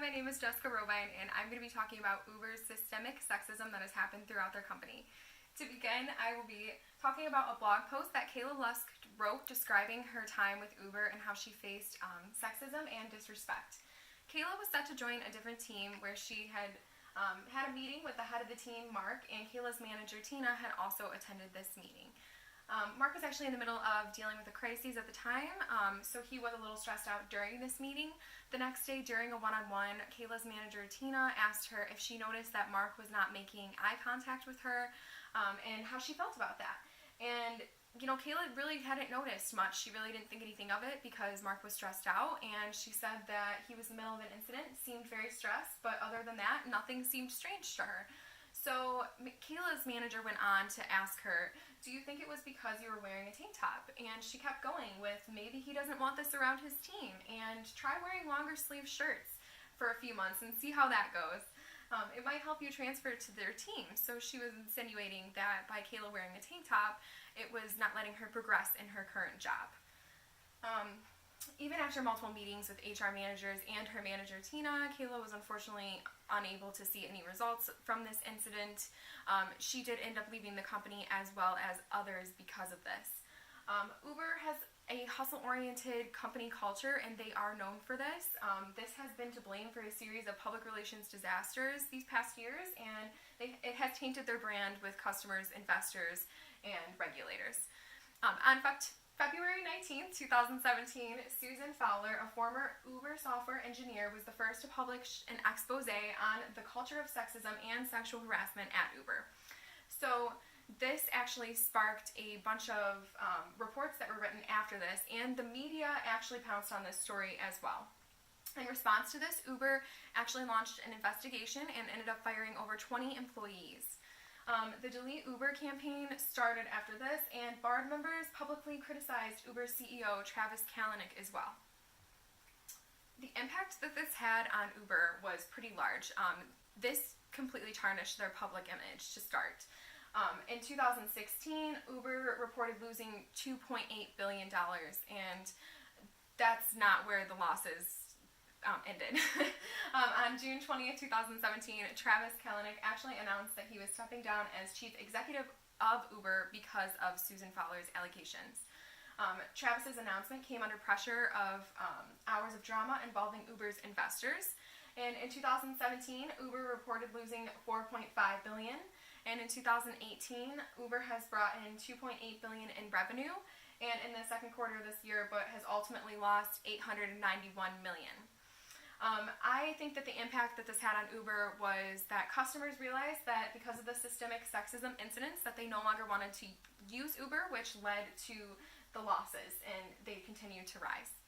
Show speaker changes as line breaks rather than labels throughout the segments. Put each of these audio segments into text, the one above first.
my name is Jessica Robine, and I'm going to be talking about Uber's systemic sexism that has happened throughout their company. To begin, I will be talking about a blog post that Kayla Lusk wrote describing her time with Uber and how she faced sexism and disrespect. Kayla was set to join a different team where she had had a meeting with the head of the team, Mark, and Kayla's manager, Tina, had also attended this meeting. Mark was actually in the middle of dealing with a crisis at the time, so he was a little stressed out during this meeting. The next day, during a one-on-one, Kayla's manager, Tina, asked her if she noticed that Mark was not making eye contact with her, and how she felt about that. And, you know, Kayla really hadn't noticed much. She really didn't think anything of it because Mark was stressed out, and she said that he was in the middle of an incident, seemed very stressed, but other than that, nothing seemed strange to her. So Kayla's manager went on to ask her, do you think it was because you were wearing a tank top? And she kept going with, maybe he doesn't want this around his team, and try wearing longer sleeve shirts for a few months and see how that goes. It might help you transfer to their team. So she was insinuating that by Kayla wearing a tank top, it was not letting her progress in her current job. Even after multiple meetings with HR managers and her manager, Tina, Kayla was unfortunately unable to see any results from this incident. She did end up leaving the company as well as others because of this. Uber has a hustle-oriented company culture, and they are known for this. This has been to blame for a series of public relations disasters these past years, and it has tainted their brand with customers, investors, and regulators. On February 19, 2017, Susan Fowler, a former Uber software engineer, was the first to publish an expose on the culture of sexism and sexual harassment at Uber. So this actually sparked a bunch of reports that were written after this, and the media actually pounced on this story as well. In response to this, Uber actually launched an investigation and ended up firing over 20 employees. The Delete Uber campaign started after this, and board members publicly criticized Uber's CEO, Travis Kalanick, as well. The impact that this had on Uber was pretty large. This completely tarnished their public image to start. In 2016, Uber reported losing $2.8 billion, and that's not where the losses ended. On June 20th, 2017, Travis Kalanick actually announced that he was stepping down as chief executive of Uber because of Susan Fowler's allegations. Travis's announcement came under pressure of hours of drama involving Uber's investors. And in 2017, Uber reported losing $4.5 billion. And in 2018, Uber has brought in $2.8 billion in revenue, and in the second quarter of this year, but has ultimately lost $891 million. I think that the impact that this had on Uber was that customers realized that because of the systemic sexism incidents that they no longer wanted to use Uber, which led to the losses, and they continued to rise.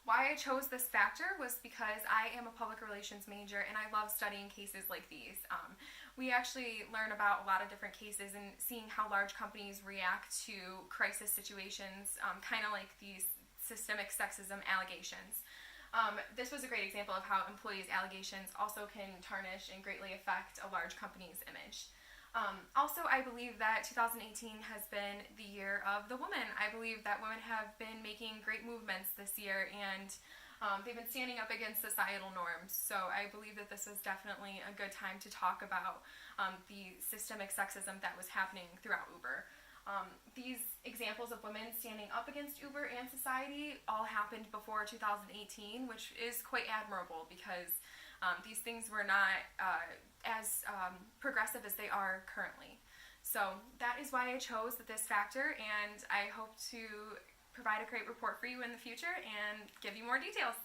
Why I chose this factor was because I am a public relations major and I love studying cases like these. We actually learn about a lot of different cases and seeing how large companies react to crisis situations, kind of like these systemic sexism allegations. This was a great example of how employees' allegations also can tarnish and greatly affect a large company's image. Also, I believe that 2018 has been the year of the woman. I believe that women have been making great movements this year, and they've been standing up against societal norms. So I believe that this is definitely a good time to talk about the systemic sexism that was happening throughout Uber. These examples of women standing up against Uber and society all happened before 2018, which is quite admirable because these things were not as progressive as they are currently. So that is why I chose this factor, and I hope to provide a great report for you in the future and give you more details.